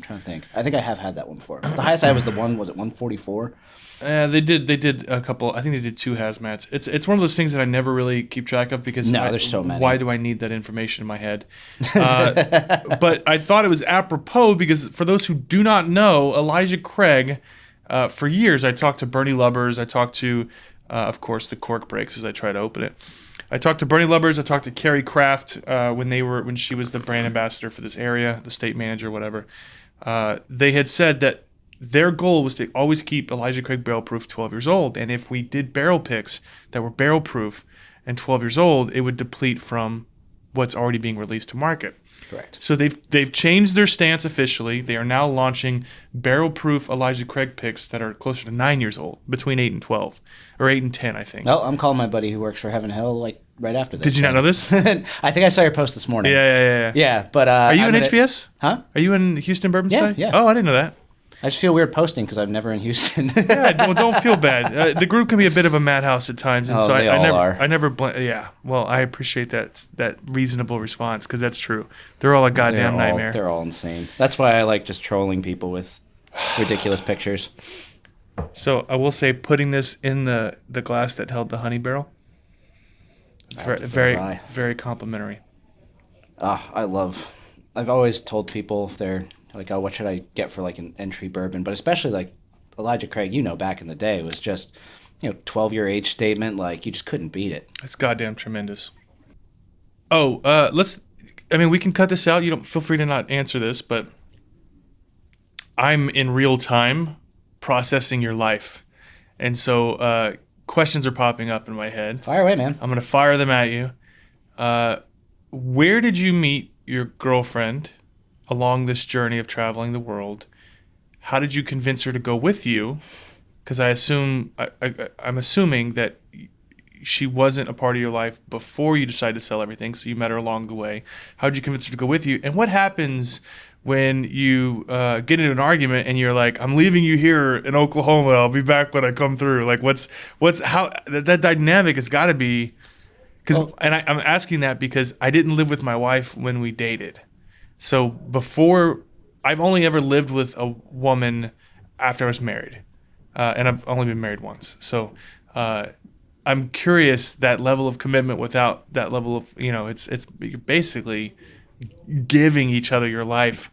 trying to think. I think I have had that one before. The highest I had was it 144? They did a couple. I think they did 2 hazmats. It's one of those things that I never really keep track of because there's so many. Why do I need that information in my head? But I thought it was apropos because for those who do not know, Elijah Craig, for years I talked to Bernie Lubbers. I talked to, of course, the cork breaks as I try to open it. I talked to Bernie Lubbers. I talked to Carrie Kraft when she was the brand ambassador for this area, the state manager, whatever. They had said that their goal was to always keep Elijah Craig barrel proof 12 years old. And if we did barrel picks that were barrel proof and 12 years old, it would deplete from what's already being released to market. Correct. So they've changed their stance officially. They are now launching barrel proof Elijah Craig picks that are closer to 9 years old, between 8 and 12, or 8 and 10, I think. No, I'm calling my buddy who works for Heaven Hill like right after this. Did you not know this? I think I saw your post this morning. Yeah. Yeah, but are you in HBS? Huh? Are you in Houston Bourbon Society? Yeah. Oh, I didn't know that. I just feel weird posting because I'm never in Houston. Yeah, don't feel bad. The group can be a bit of a madhouse at times, and so they all are. I never. Yeah, well, I appreciate that reasonable response because that's true. They're all a goddamn nightmare. They're all insane. That's why I like just trolling people with ridiculous pictures. So I will say, putting this in the glass that held the honey barrel, it's very very complimentary. I've always told people if they're like, oh, what should I get for like an entry bourbon? But especially like Elijah Craig, back in the day, it was just, 12-year age statement. Like you just couldn't beat it. It's goddamn tremendous. Oh, we can cut this out. You don't feel free to not answer this, but I'm in real time processing your life. And so questions are popping up in my head. Fire away, man. I'm going to fire them at you. Where did you meet your girlfriend along this journey of traveling the world? How did you convince her to go with you? Because I'm assuming that she wasn't a part of your life before you decided to sell everything, so you met her along the way. How did you convince her to go with you? And what happens when you get into an argument and you're like, I'm leaving you here in Oklahoma, I'll be back when I come through? Like, how that dynamic has got to be... I'm asking that because I didn't live with my wife when we dated. So I've only ever lived with a woman after I was married. And I've only been married once. So I'm curious that level of commitment without that level of, it's basically giving each other your life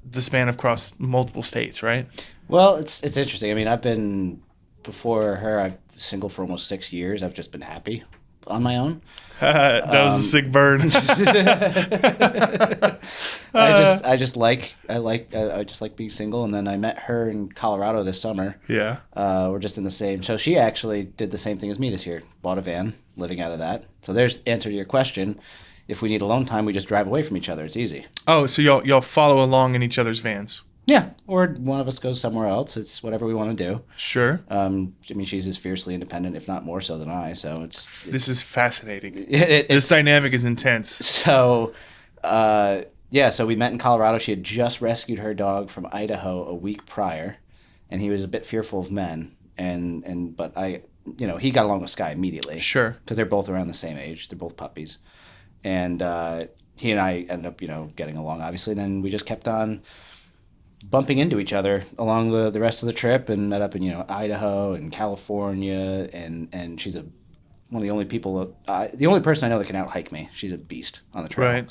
the span across multiple states, right? Well, it's interesting. I mean, I've been before her. I've single for almost 6 years. I've just been happy on my own. That was a sick burn. I just like being single. And then I met her in Colorado this summer. Yeah. We're just in the same. So she actually did the same thing as me this year. Bought a van, living out of that. So there's the answer to your question. If we need alone time, we just drive away from each other. It's easy. Oh, so y'all follow along in each other's vans. Yeah, or one of us goes somewhere else. It's whatever we want to do. Sure. I mean, she's as fiercely independent, if not more so than I. So this is fascinating. This dynamic is intense. So, so we met in Colorado. She had just rescued her dog from Idaho a week prior, and he was a bit fearful of men. But he got along with Sky immediately. Sure. Because they're both around the same age. They're both puppies, and he and I ended up getting along. Obviously, then we just kept on bumping into each other along the rest of the trip, and met up in Idaho and California, and she's one of the only people, the only person I know that can out hike me. She's a beast on the trail.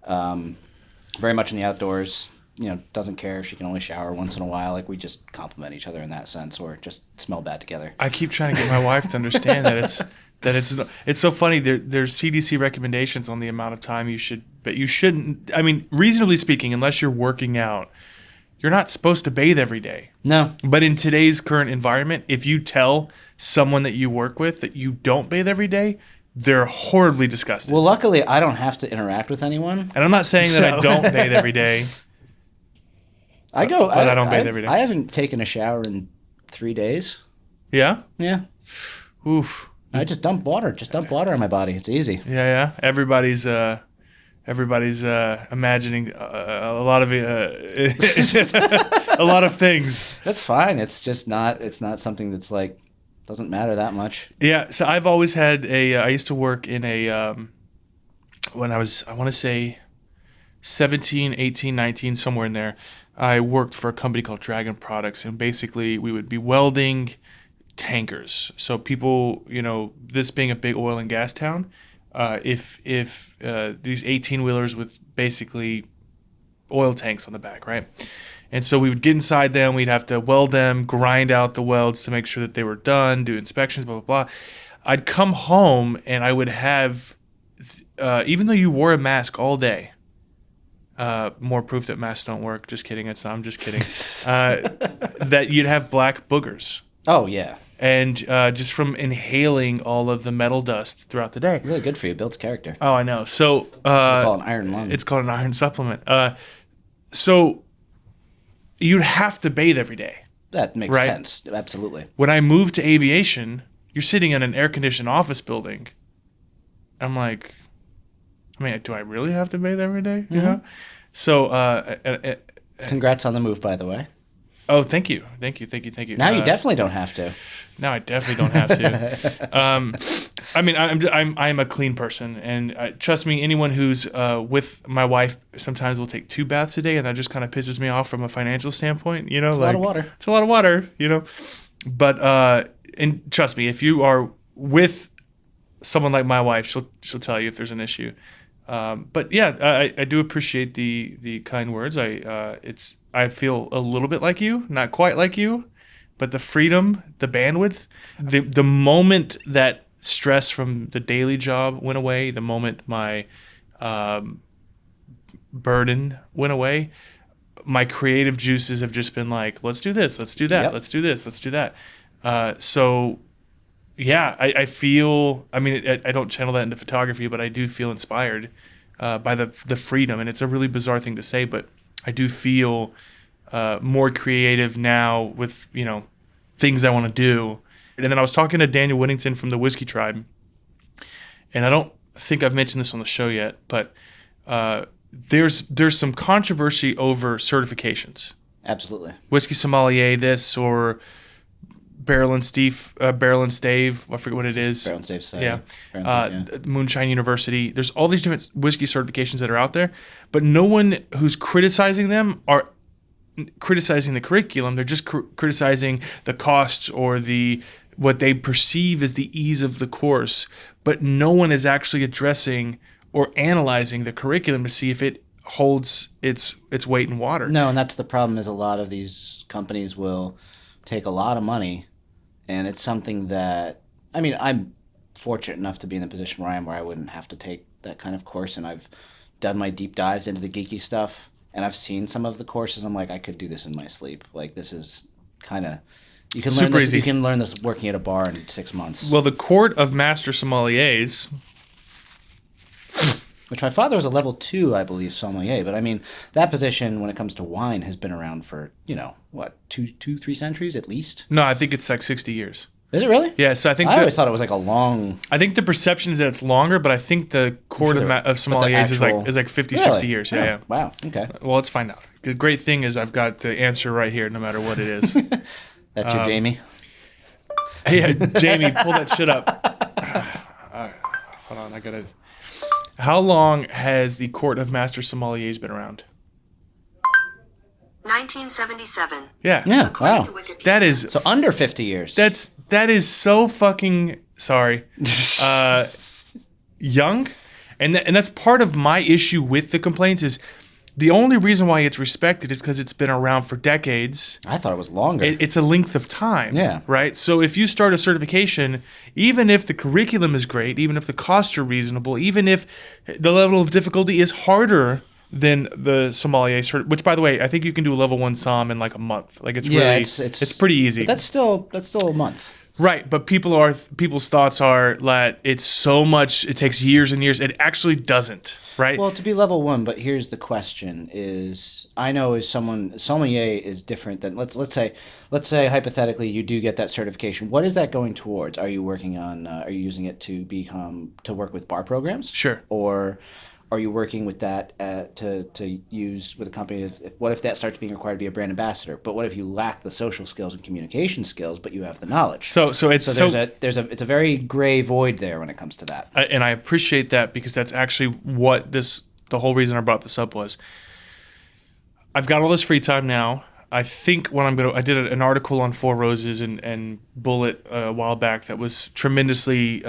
Right. Very much in the outdoors. Doesn't care if she can only shower once in a while. Like, we just complement each other in that sense, or just smell bad together. I keep trying to get my wife to understand that it's so funny. There's CDC recommendations on the amount of time you should, but you shouldn't. I mean, reasonably speaking, unless you're working out, you're not supposed to bathe every day. No. But in today's current environment, if you tell someone that you work with that you don't bathe every day, they're horribly disgusted. Well, luckily, I don't have to interact with anyone. And I'm not saying that I don't bathe every day. I don't bathe every day. I haven't taken a shower in 3 days. Yeah? Yeah. Oof. I just dump water. On my body. It's easy. Yeah. Everybody's imagining a lot of a lot of things. That's fine. It's just not. It's not something that's like doesn't matter that much. Yeah. So I've always had I used to work in when I want to say 17, 18, 19, somewhere in there. I worked for a company called Dragon Products, and basically we would be welding tankers. So people, this being a big oil and gas town, if these 18-wheelers with basically oil tanks on the back, right? And so we would get inside them, we'd have to weld them, grind out the welds to make sure that they were done, do inspections, blah, blah, blah. I'd come home and I would have, even though you wore a mask all day, more proof that masks don't work. Just kidding. I'm just kidding. That you'd have black boogers. Oh, yeah. And just from inhaling all of the metal dust throughout the day. Really good for you. Builds character. Oh, I know. So it's called an iron lung. It's called an iron supplement. So you'd have to bathe every day. That makes sense. Absolutely. When I moved to aviation, you're sitting in an air-conditioned office building. I'm like, do I really have to bathe every day? Mm-hmm. You know? So, congrats on the move, by the way. Oh, thank you. Now you definitely don't have to. Now I definitely don't have to. I'm a clean person, and trust me, anyone who's with my wife sometimes will take 2 baths a day, and that just kind of pisses me off from a financial standpoint. It's a lot of water. It's a lot of water, But and trust me, if you are with someone like my wife, she'll tell you if there's an issue. But yeah, I do appreciate the kind words. I feel a little bit like you, not quite like you, but the freedom, the bandwidth, the moment that stress from the daily job went away, the moment my burden went away, my creative juices have just been like, let's do this, let's do that, yep. Let's do this, let's do that. So yeah, I feel, I don't channel that into photography, but I do feel inspired by the freedom. And it's a really bizarre thing to say, but I do feel more creative now with, things I want to do. And then I was talking to Daniel Whittington from the Whiskey Tribe, and I don't think I've mentioned this on the show yet, but there's some controversy over certifications. Absolutely. Whiskey sommelier this, or barrel and stave, I forget what it is. Barrel and stave, so yeah. Moonshine University. There's all these different whiskey certifications that are out there, but no one who's criticizing them are criticizing the curriculum. They're just criticizing the costs or what they perceive as the ease of the course, but no one is actually addressing or analyzing the curriculum to see if it holds its weight in water. No, and that's the problem is a lot of these companies will take a lot of money, and it's something that, I mean, I'm fortunate enough to be in the position where I am where I wouldn't have to take that kind of course, and I've done my deep dives into the geeky stuff, and I've seen some of the courses. I'm like, I could do this in my sleep. Like, this is kind of, you can learn Super this. easy. You can learn this working at a bar in 6 months. Well, the Court of Master Sommeliers, Which my father was a level 2, I believe, sommelier. But I mean, that position when it comes to wine has been around for, what, 3 centuries at least? no, I think it's like 60 years. Is it really? Yeah, so I always thought it was like a long. I think the perception is that it's longer, but I think the Court of Sommeliers is like 50, Really? 60 years. Yeah, yeah. Wow. Okay. Well, let's find out. The great thing is I've got the answer right here, no matter what it is. That's your Jamie. Hey, Jamie, pull that shit up. Hold on, I gotta. How long has the Court of Master Sommeliers been around? 1977. Yeah. Yeah. According to Wow. Wikipedia. That is So under 50 years. that is so fucking sorry. Young, and that's part of my issue with the complaints is the only reason why it's respected is because it's been around for decades. I thought it was longer. It's a length of time. Yeah. Right. So if you start a certification, even if the curriculum is great, even if the costs are reasonable, even if the level of difficulty is harder than the sommelier cert, which by the way, I think you can do a level 1 som in like a month. Like it's it's pretty easy. But that's still a month. Right, but people's thoughts are that it's so much. It takes years and years. It actually doesn't. Right. Well, to be level 1, but here's the question: is I know as someone sommelier is different than let's say hypothetically you do get that certification. What is that going towards? Are you working on? Are you using it to work with bar programs? Sure. Or are you working with that to use with a company? What if that starts being required to be a brand ambassador? But what if you lack the social skills and communication skills, but you have the knowledge? So it's a very gray void there when it comes to that. And I appreciate that because that's actually what the whole reason I brought this up was. I've got all this free time now. I think I did an article on Four Roses and Bullet a while back that was tremendously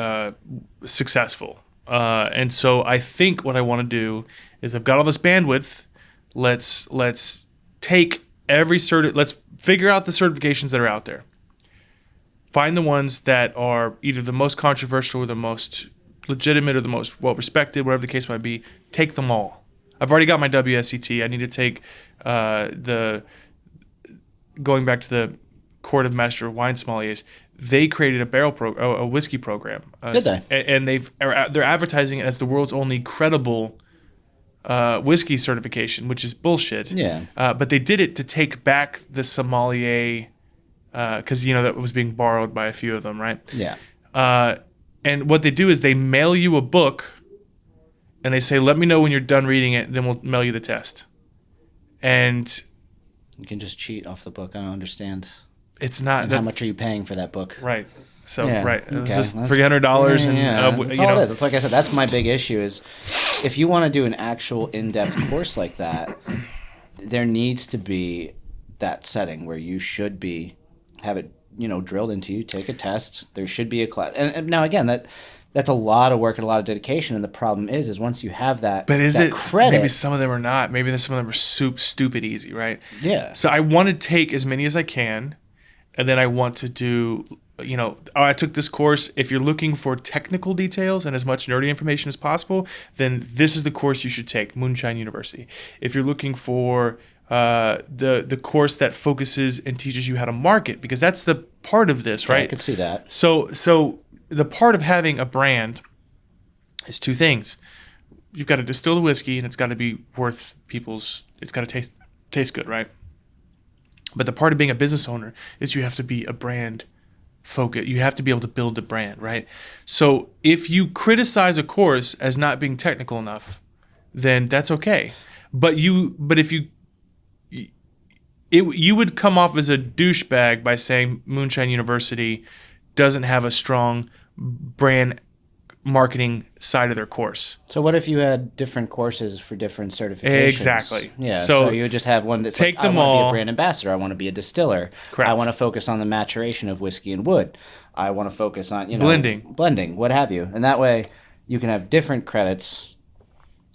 successful. And so I think what I want to do is I've got all this bandwidth. Let's take let's figure out the certifications that are out there. Find the ones that are either the most controversial or the most legitimate or the most well-respected, whatever the case might be. Take them all. I've already got my WSET. I need to take going back to the Court of Master Wine Sommeliers. They created a whiskey program. Did they? And they're advertising it as the world's only credible whiskey certification, which is bullshit. Yeah. But they did it to take back the sommelier, because that was being borrowed by a few of them, right? Yeah. And what they do is they mail you a book, and they say, "Let me know when you're done reading it, then we'll mail you the test." And You can just cheat off the book. I don't understand. it's not And how much are you paying for that book? right. So Yeah, right, it was okay. just That's- $300, and that's all it is. It's like I said, that's my big issue is if you want to do an actual in-depth course like that, there needs to be that setting where you should have it, drilled into you, take a test. There should be a class. And now again, that's a lot of work and a lot of dedication. And the problem is once you have that, But is that it credit, maybe some of them are not? Maybe there's some of them are stupid easy, right? yeah. So I want to take as many as I can, and then I want to do, I took this course. If you're looking for technical details and as much nerdy information as possible, then this is the course you should take, Moonshine University. If you're looking for the course that focuses and teaches you how to market, because that's the part of this, Yeah, right? I could see that. So the part of having a brand is two things. You've got to distill the whiskey, and it's got to be worth it's got to taste good, right? But the part of being a business owner is you have to be a brand focus. You have to be able to build a brand, right? So if you criticize a course as not being technical enough, then that's okay. But if you would come off as a douchebag by saying Moonshine University doesn't have a strong brand marketing side of their course. So what if you had different courses for different certifications? Exactly. Yeah. So So you would just have one that's take like, them I want to be all. a brand ambassador. I want to be a distiller. Correct. I want to focus on the maturation of whiskey and wood. I want to focus on Blending. what have you. And that way you can have different credits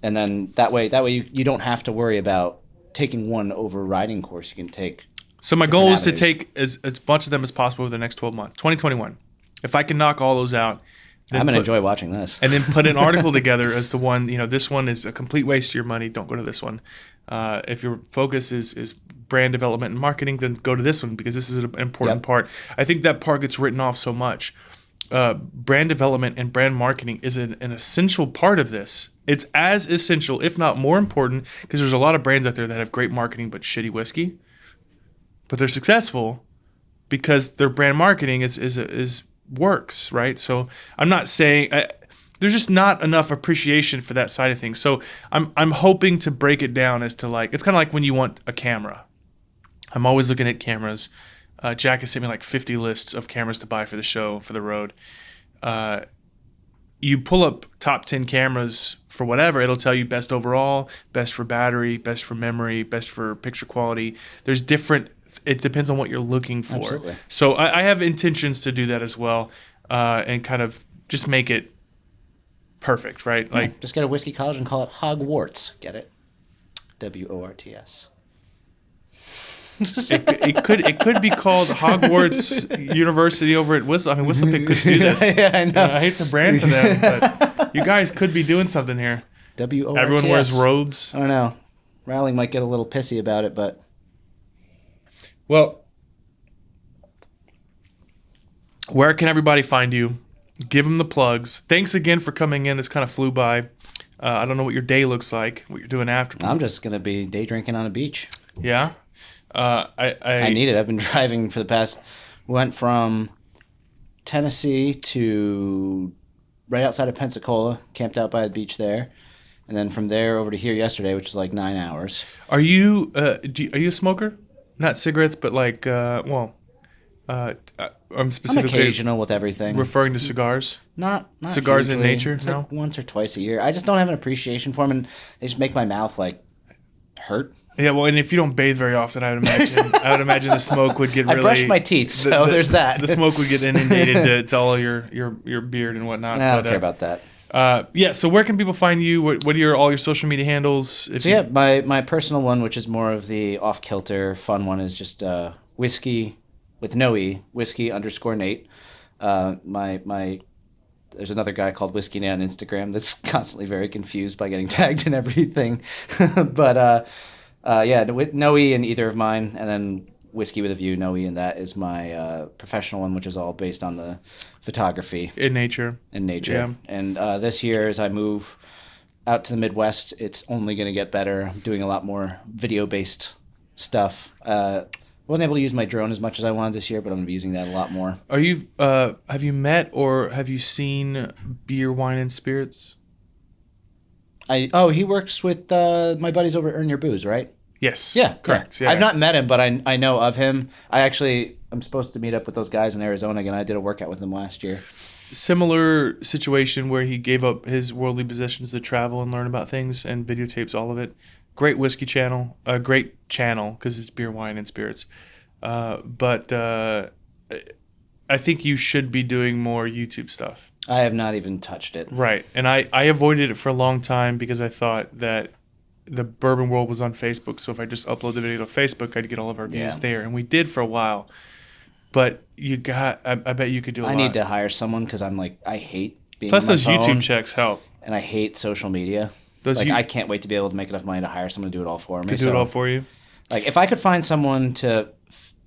And then that way you don't have to worry about taking one overriding course. You can take. So my goal is to avenues. take as much of them as possible over the next 12 months. 2021. If I can knock all those out, then I'm gonna put- enjoy watching this. and then put an article together as the one, this one is a complete waste of your money. Don't go to this one. If your focus is brand development and marketing, then go to this one because this is an important Yep. part. I think that part gets written off so much. Brand development and brand marketing is an essential part of this. It's as essential, if not more important, because there's a lot of brands out there that have great marketing but shitty whiskey, but they're successful because their brand marketing is works, right? So I'm not saying there's just not enough appreciation for that side of things. So I'm hoping to break it down as to like, it's kind of like when you want a camera. I'm always looking at cameras. Jack has sent me like 50 lists of cameras to buy for the show, for the road. You pull up top 10 cameras for whatever, it'll tell you best overall, best for battery, best for memory, best for picture quality. There's different, it depends on what you're looking for. Absolutely. So I have intentions to do that as well, and kind of just make it perfect, right? Like, Just get a whiskey college and call it Hogwarts. Get it? WORTS. it could be called Hogwarts University over at Whistle. I mean, Whistlepick could do this. Yeah, I know. I hate to brand for them, but you guys could be doing something here. WORTS. Everyone wears robes. I don't know. Rowling might get a little pissy about it, but Well, where can everybody find you? Give them the plugs. Thanks again for coming in. This kind of flew by. I don't know what your day looks like, what you're doing after. I'm just gonna be day drinking on a beach. Yeah. I need it. I've been driving for the past. Went from Tennessee to right outside of Pensacola, camped out by the beach there, and then from there over to here yesterday, which is like 9 hours. Are you are you a smoker? Not cigarettes, but like I'm I'm specifically occasional with everything. referring to cigars. Not Cigars in hugely. nature? It's No? like once or twice a year. I just don't have an appreciation for them, and they just make my mouth like hurt. Yeah, well, and if you don't bathe very often, I would imagine the smoke would get really. I brush my teeth, so there's that. The smoke would get inundated to all your beard and whatnot. Nah, I But, don't care about that. yeah. So where can people find you? What are all your social media handles? If So yeah, my personal one, which is more of the off kilter fun one, is just whiskey with no e, whiskey _ Nate. My there's another guy called Whiskey Nate on Instagram that's constantly very confused by getting tagged in everything, but yeah, no e in either of mine, and then Whiskey with a View, no e, and that is my professional one, which is all based on the photography in nature. and nature. Yeah. And this year, as I move out to the Midwest, it's only going to get better. I'm doing a lot more video-based stuff. Wasn't able to use my drone as much as I wanted this year, but I'm going to be using that a lot more. Are you? Have you met or have you seen Beer, Wine, and Spirits? He works with my buddies over at Earn Your Booze, right? Yes. Yeah, Correct. Yeah. Yeah. I've not met him, but I know of him. I'm supposed to meet up with those guys in Arizona again. I did a workout with them last year. Similar situation where he gave up his worldly possessions to travel and learn about things and videotapes all of it. Great whiskey channel, a great channel because it's Beer, Wine, and Spirits. But I think you should be doing more YouTube stuff. I have not even touched it. Right. And I avoided it for a long time because I thought that the bourbon world was on Facebook. So if I just upload the video to Facebook, I'd get all of our views Yeah. there. And we did for a while. But I bet you could do a lot. I need to hire someone because I hate being Plus on my those phone, YouTube checks help. and I hate social media. Those Like you- I can't wait to be able to make enough money to hire someone to do it all for me. To do it all for you. Like if I could find someone to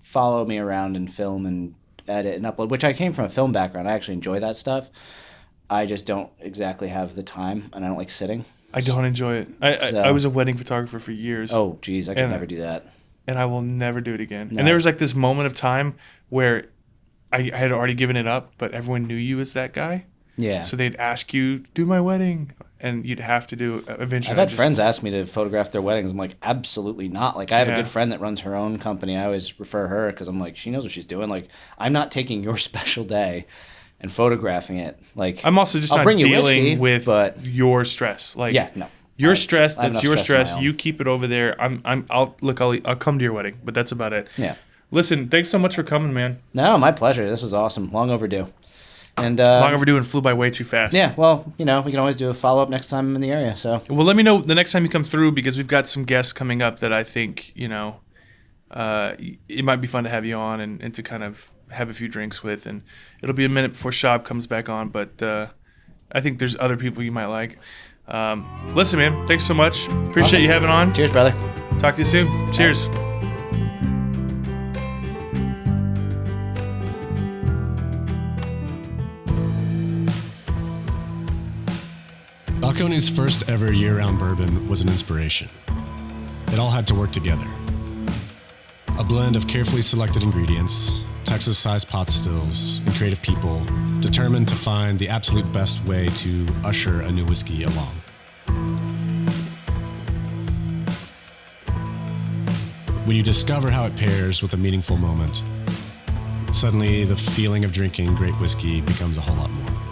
follow me around and film and edit and upload, which I came from a film background, I actually enjoy that stuff. I just don't exactly have the time, and I don't like sitting. I don't enjoy it. So- I was a wedding photographer for years. Oh, geez, I could And- never do that. And I will never do it again. No. And there was like this moment of time where I had already given it up, but everyone knew you as that guy. Yeah. So they'd ask you, do my wedding. And you'd have to do eventually. I've had friends ask me to photograph their weddings. I'm like, absolutely not. Like, I have Yeah. a good friend that runs her own company. I always refer her because I'm like, she knows what she's doing. Like, I'm not taking your special day and photographing it. Like, I'm also just I'll not bring you dealing whiskey, with but your stress. Like, yeah, no. Your stress, I have that's enough your stress of stress. my own. You keep it over there. I'll come to your wedding, but that's about it. Yeah. Listen, thanks so much for coming, man. No, my pleasure. This was awesome. Long overdue. And long overdue and flew by way too fast. yeah, well, we can always do a follow up next time I'm in the area. So Well, let me know the next time you come through because we've got some guests coming up that I think it might be fun to have you on and to kind of have a few drinks with. And it'll be a minute before Shab comes back on, but I think there's other people you might like. Listen, man, thanks so much. Appreciate you having on. cheers, brother. Talk to you soon. Cheers. Balcones' first ever year-round bourbon was an inspiration. It all had to work together. A blend of carefully selected ingredients, Texas-sized pot stills, and creative people determined to find the absolute best way to usher a new whiskey along. When you discover how it pairs with a meaningful moment, suddenly the feeling of drinking great whiskey becomes a whole lot more.